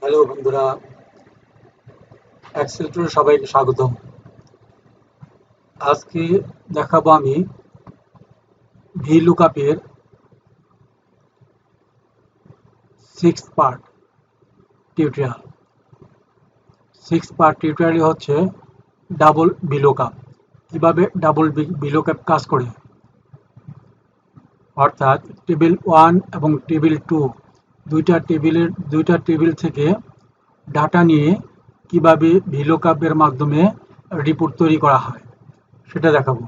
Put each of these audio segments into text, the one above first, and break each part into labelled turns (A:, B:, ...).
A: Hello বন্ধুরা, Excel টুরে সবাইকে স্বাগতম। আজকে দেখাবো আমি ভিলুকাপের 6 পার্ট টিউটোরিয়াল। 6 পার্ট টিউটোরিয়াল হচ্ছে ডাবল ভিলুকাপ। কিভাবে ডাবল ভিলুকাপ কাজ করে, অর্থাৎ টেবিল 1 এবং টেবিল 2 দুইটা টেবিল থেকে ডাটা নিয়ে কিভাবে ভিলুকাপের মাধ্যমে রিপোর্ট তৈরি করা হয় সেটা দেখাবো।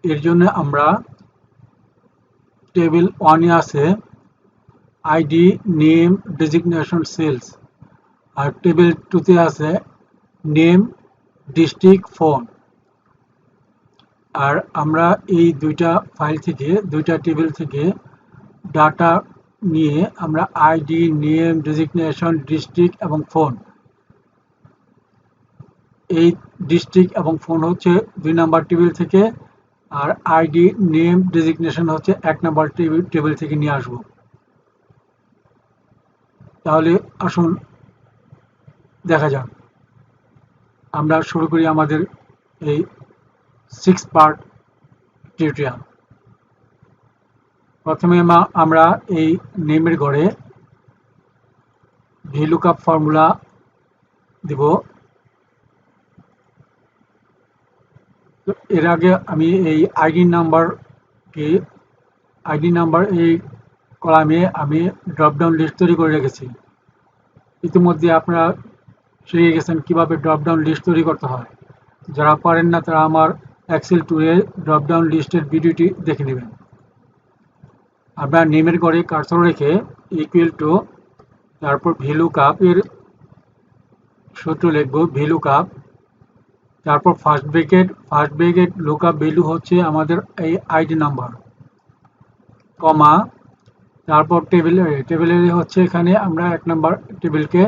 A: এর জন্য আমরা টেবিল 1 এ আছে আইডি, নেম, ডেজিগনেশন, সেলস, আর টেবিল 2 তে আছে নেম, ডিস্ট্রিক্ট, ফোন। আর আমরা এই দুইটা টেবিল থেকে ডাটা নিয়ে আমরা আইডি, নেম, ডেজিগনেশন, ডিস্ট্রিক্ট এবং ফোন, এই ডিস্ট্রিক্ট এবং ফোন হচ্ছে 2 নাম্বার টেবিল থেকে, আর আইডি, নেম, ডেজিগনেশন হচ্ছে 1 নাম্বার টেবিল থেকে নিয়ে আসবো। তাহলে আসুন দেখা যাক। আমরা শুরু করি আমাদের এই 6 পার্ট টিউটোরিয়াল। প্রথমে আমরা এই নেমের ঘরে ভিলুকআপ ফর্মুলা দিব। এর আগে আমি এই আইডি নাম্বার এই কলামে আমি ড্রপডাউন লিস্ট তৈরি করে রেখেছি। ইতিমধ্যে আপনারা শিখে গেছেন কিভাবে ড্রপডাউন লিস্ট তৈরি করতে হয়। যারা পারেন না তারা আমার এক্সেল টুলে ড্রপডাউন লিস্টের ভিডিওটি দেখে নেবেন। আমরা নেমের ঘরে কার্সর রেখে ইকুয়াল টু, তারপর ভিলুকআপ এর সূত্র লিখব ভিলুকআপ, তারপর ফার্স্ট ব্র্যাকেট লুকআপ ভ্যালু হচ্ছে আমাদের এই আইডি নাম্বার, কমা, তারপর টেবিলে হচ্ছে এখানে আমরা 1 নাম্বার টেবিলকে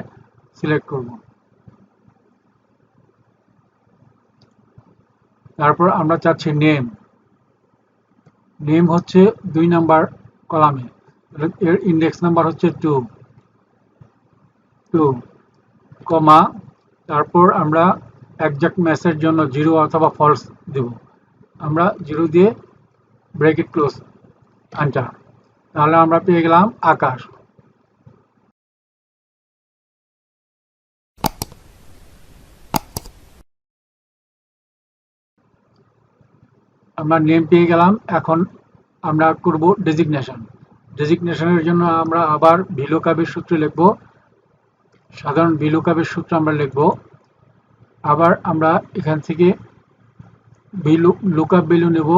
A: সিলেক্ট করব। তারপর আমরা চাচ্ছি নেম হচ্ছে 2 নাম্বার কলামে, এর ইন্ডেক্স নাম্বার হচ্ছে 2, কমা, তারপর আমরা একজ্যাক্ট ম্যাচের জন্য 0 অথবা ফলস দেব। আমরা 0 দিয়ে ব্র্যাকেট ক্লোজ, এন্টার। তাহলে আমরা পেয়ে গেলাম আকাশ। আমরা নেম পেয়ে গেলাম। এখন আমরা করব ডেজিগনেশনের জন্য আমরা আবার ভিলুকআপের সূত্র লিখব। সাধারণ ভিলুকআপের সূত্র আমরা লিখব। আবার আমরা এখান থেকে লুকআপ ভ্যালু নেব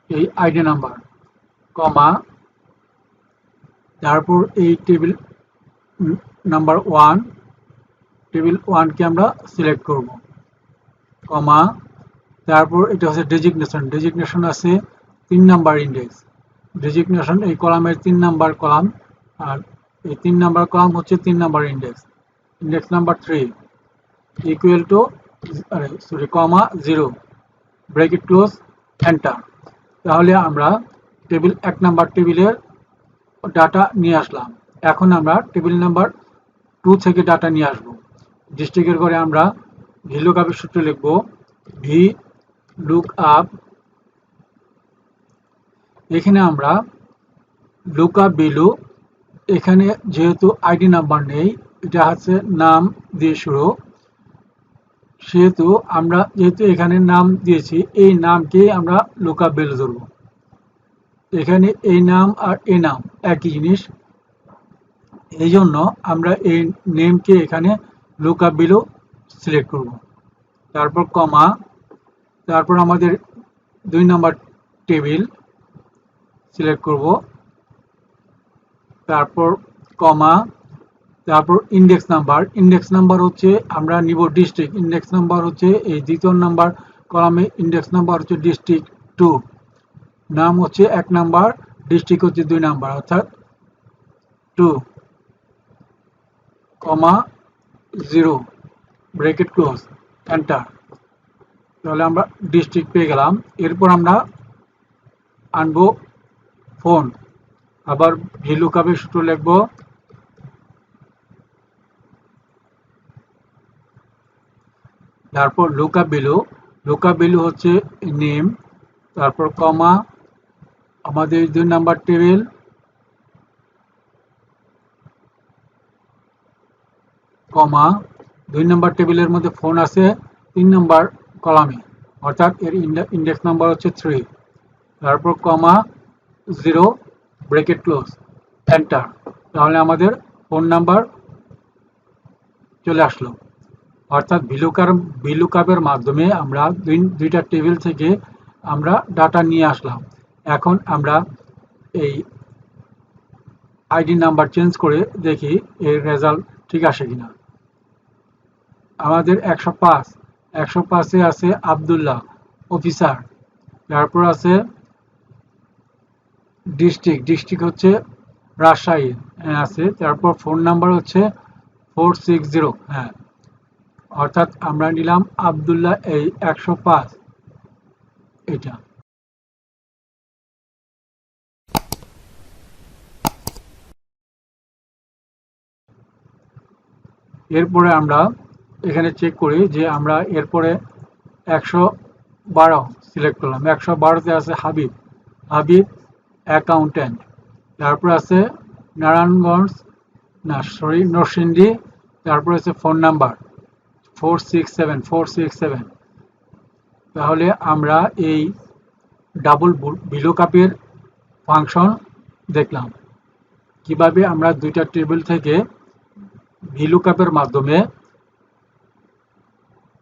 A: এই আইডি নাম্বার, কমা, তারপর এই টেবিল নাম্বার 1 কে আমরা সিলেক্ট করব, কমা, তারপর এটা হচ্ছে ডেজিগনেশন আছে 3 নাম্বার ইন্ডেক্স। ডেজিগনেশন এই কলামের 3 নাম্বার কলাম, আর এই 3 নাম্বার কলাম হচ্ছে 3 number index number 3 equal to comma 0 bracket close, enter. তাহলে আমরা 1 নাম্বার টেবিলের ডাটা নিয়ে আসলাম। এখন আমরা টেবিল নাম্বার 2 থেকে ডাটা নিয়ে আসব। ডিস্ট্রিক্টের ঘরে আমরা ভিলুকআপের সূত্র লিখব ভি লুকআপ। এখানে আমরা লুকআপ ভ্যালু, এখানে যেহেতু আইডি নাম্বার নেই, এটা হচ্ছে নাম দিয়ে শুরু, সেহেতু আমরা যেহেতু এখানে নাম দিয়েছি, এই নামকে আমরা লুকআপ ভ্যালু ধরব। এখানে এই নাম আর এই নাম একই জিনিস, এই জন্য আমরা এই নেমকে এখানে লুকআপ ভ্যালু সিলেক্ট করব। তারপর কমা, তারপর আমাদের 2 নাম্বার টেবিল সিলেক্ট করব, তারপর কমা, তারপর ইন্ডেক্স নাম্বার হচ্ছে আমরা নিব ডিস্ট্রিক্ট। ইন্ডেক্স নাম্বার হচ্ছে এই 2 নাম্বার কলামে ইন্ডেক্স নাম্বার হচ্ছে ডিস্ট্রিক্ট 2, নাম হচ্ছে 1 নাম্বার, ডিস্ট্রিক্ট হচ্ছে 2 নাম্বার, অর্থাৎ 2, কমা 0 ব্র্যাকেট ক্লোজ, এন্টার। তাহলে আমরা ডিস্ট্রিক্ট পেয়ে গেলাম। এরপর আমরা আনবো ফোন। আবার ভিলুকাপের সূত্র লিখবো, তারপর লুকআপ ভ্যালু। লুকআপ ভ্যালু হচ্ছে নেম, তারপর কমা, আমাদের 2 নাম্বার টেবিল, কমা 2 নাম্বার টেবিলের মধ্যে ফোন আছে 3 নাম্বার কলামে, অর্থাৎ এর ইন্ডেক্স নাম্বার হচ্ছে 3, তারপর কমা 0 ব্রেকেট ক্লোজ, এন্টার। তাহলে আমাদের ফোন নাম্বার চলে আসলো। অর্থাৎ ভিলুকাপের মাধ্যমে আমরা দুইটা টেবিল থেকে আমরা ডাটা নিয়ে আসলাম। এখন আমরা এই আইডি নাম্বার চেঞ্জ করে দেখি এর রেজাল্ট ঠিক আসে কিনা। আমাদের 105 আছে আব্দুল্লাহ অফিসার, তারপর আছে ডিস্ট্রিক্ট হচ্ছে রাজশাহী আছে, তারপর ফোন নাম্বার হচ্ছে 460, হ্যাঁ, অর্থাৎ আমরা নিলাম আব্দুল্লাহ এই 105 এটা। এরপরে আমরা এখানে চেক করি যে আমরা এরপরে 112 সিলেক্ট করলাম। 112তে আছে হাবিব, হাবিব অ্যাকাউন্টেন্ট, তারপর আছে নারায়ণগঞ্জ, না সরি নরসিংদী, তারপর আছে ফোন নাম্বার 467। তাহলে আমরা এই ডাবল ভিলুকাপের ফাংশন দেখলাম, কিভাবে আমরা দুইটা টেবিল থেকে ভিলুকাপের মাধ্যমে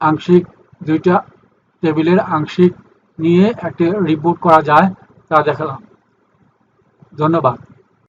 A: আংশিক দুইটা টেবিলের আংশিক নিয়ে একটা রিপোর্ট করা যায় তা দেখালাম। ধন্যবাদ।